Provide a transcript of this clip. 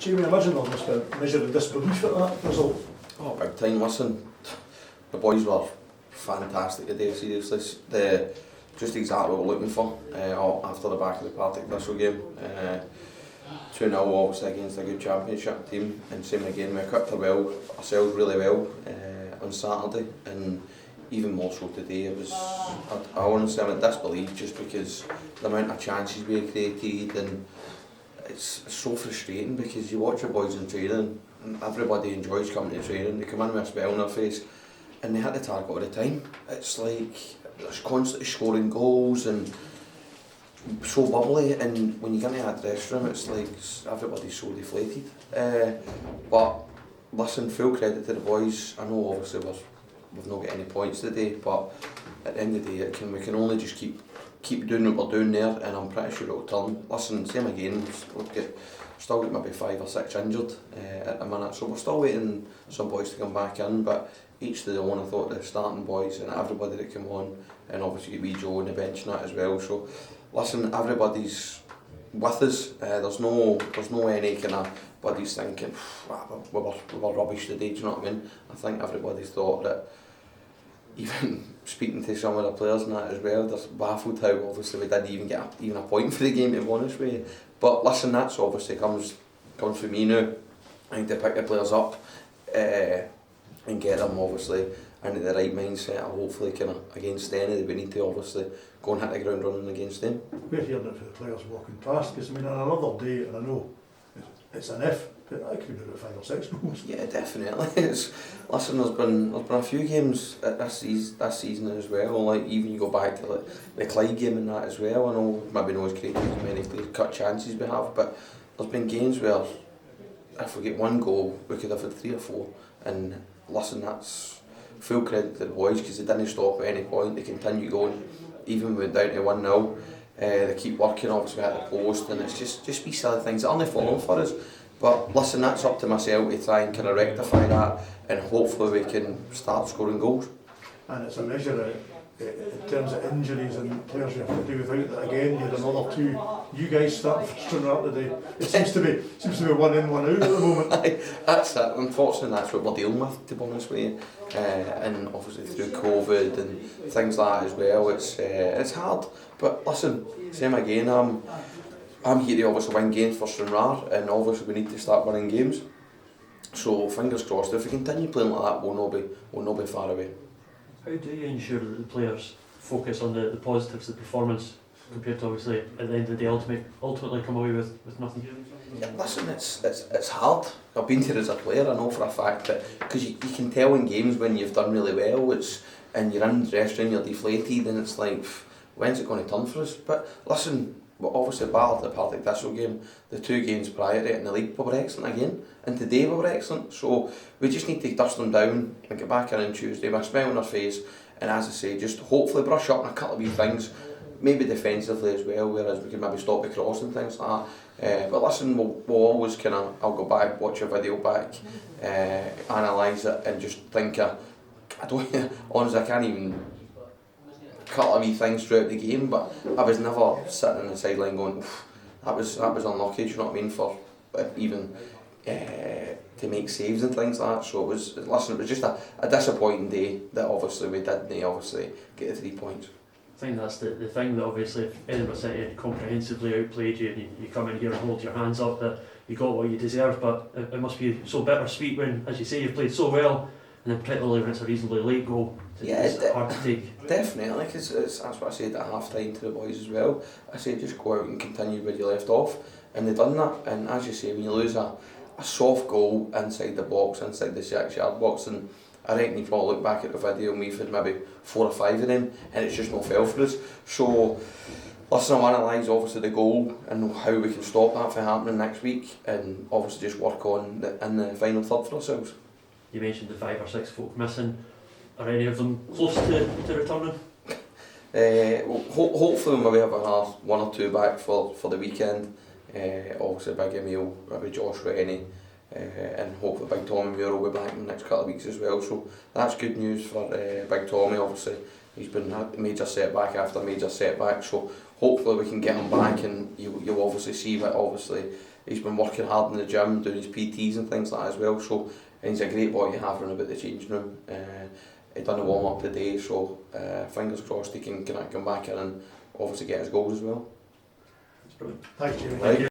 Jamie, I imagine there must be a measure of disbelief at that result. Oh, big time. Listen, the boys were fantastic today, seriously. Just exactly what we're looking for after the back of the Partick Thistle game. 2-0 obviously against a good championship team, and same again, we equipped ourselves really well on Saturday, and even more so today. It was, I honestly am in disbelief just because the amount of chances we created, and it's so frustrating because you watch your boys in training and everybody enjoys coming to training. They come in with a smile on their face and they hit the target all the time. It's like there's constantly scoring goals and so bubbly, and when you get into that dressing room it's like everybody's so deflated. But listen, full credit to the boys. I know obviously we've not got any points today, but at the end of the day we can only just keep doing what we're doing there, and I'm pretty sure it'll turn. Listen, same again, still got maybe 5 or 6 injured at the minute, so we're still waiting some boys to come back in, but each to their own. I thought the starting boys and everybody that came on, and obviously get wee Joe on the bench and that as well. So listen, everybody's with us. There's no any kind of buddies thinking we were rubbish today, do you know what I mean? I think everybody's thought that. Even speaking to some of the players and that as well, they're baffled how obviously we didn't even get even a point for the game, to be honest with you. But listen, that's obviously comes for me now. I think to pick the players up and get them obviously into the right mindset, and hopefully kind of against any we need to obviously go and hit the ground running against them. We're hearing it for the players walking past, because I mean, on another day, and I know it's an if, but I could be doing 5 or 6 goals. Yeah, definitely. Listen, there's been a few games this season as well. Like even you go back to like the Clyde game and that as well. I know maybe not as great as many clear-cut chances we have, but there's been games where if we get 1 goal, we could have had 3 or 4. And listen, that's full credit to the boys because they didn't stop at any point. They continue going, even when we're down to 1-0. They keep working obviously at the post, and it's just be silly things that only fall for us. But listen, that's up to myself to try and kind of rectify that, and hopefully we can start scoring goals. And it's a measure in terms of injuries and players you have to do without. That again, you had another 2 you guys starting for Stranraer today. It seems to be 1 in, 1 out at the moment. That's it. Unfortunately, that's what we're dealing with, to be honest with you. And obviously through COVID and things like that as well, it's hard. But listen, same again. I'm here to obviously win games for Stranraer, and obviously we need to start winning games. So fingers crossed, if we continue playing like that, we'll not be far away. How do you ensure that the players focus on the positives of the performance compared to obviously at the end of the day ultimately come away with nothing? Yeah, listen, it's hard. I've been here as a player, I know for a fact that because you can tell in games when you've done really well, and you're in the dressing room, you're deflated, and it's like, when's it going to turn for us? But listen, well, obviously bar the Partick Thistle game, the 2 games prior to it in the league we were excellent again, and today we were excellent. So we just need to dust them down and get back in on Tuesday with a smile on our face, and as I say, just hopefully brush up on a couple of wee things, maybe defensively as well, whereas we can maybe stop the cross and things like that. But listen, we'll always I'll go back, watch a video back, analyse it, and just think honestly I can't even cut a wee things throughout the game, but I was never sitting on the sideline going, that was unlucky, do you know what I mean, for even to make saves and things like that. So it was just a disappointing day that obviously we didn't get the 3 points. I think that's the thing, that obviously if Edinburgh City comprehensively outplayed you, and you come in here and hold your hands up that you got what you deserved, but it must be so bittersweet when, as you say, you've played so well, and then particularly when it's a reasonably late goal. It's hard to take. Definitely, because that's what I said at half time to the boys as well. I said just go out and continue where you left off, and they've done that. And as you say, when you lose a soft goal inside the box, inside the 6-yard box, and I reckon you probably look back at the video and we've had maybe 4 or 5 of them, and it's just no fell for us. So listen, I'll analyse obviously the goal and how we can stop that from happening next week, and obviously just work on in the final third for ourselves. You mentioned the 5 or 6 folk missing. Are any of them close to returning? Hopefully we'll maybe have 1 or 2 back for the weekend. Obviously Big Hamill, maybe Josh Rennie, and hopefully Big Tommy Muir will be back in the next couple of weeks as well. So that's good news for Big Tommy. Obviously he's been a major setback after major setback, so hopefully we can get him back, and you'll obviously see what obviously he's been working hard in the gym, doing his PTs and things like that as well, so and he's a great boy to have around about the changing room. He done a warm up today, so fingers crossed he can come back in and obviously get his goals as well. That's brilliant. Thanks, Jamie. Right.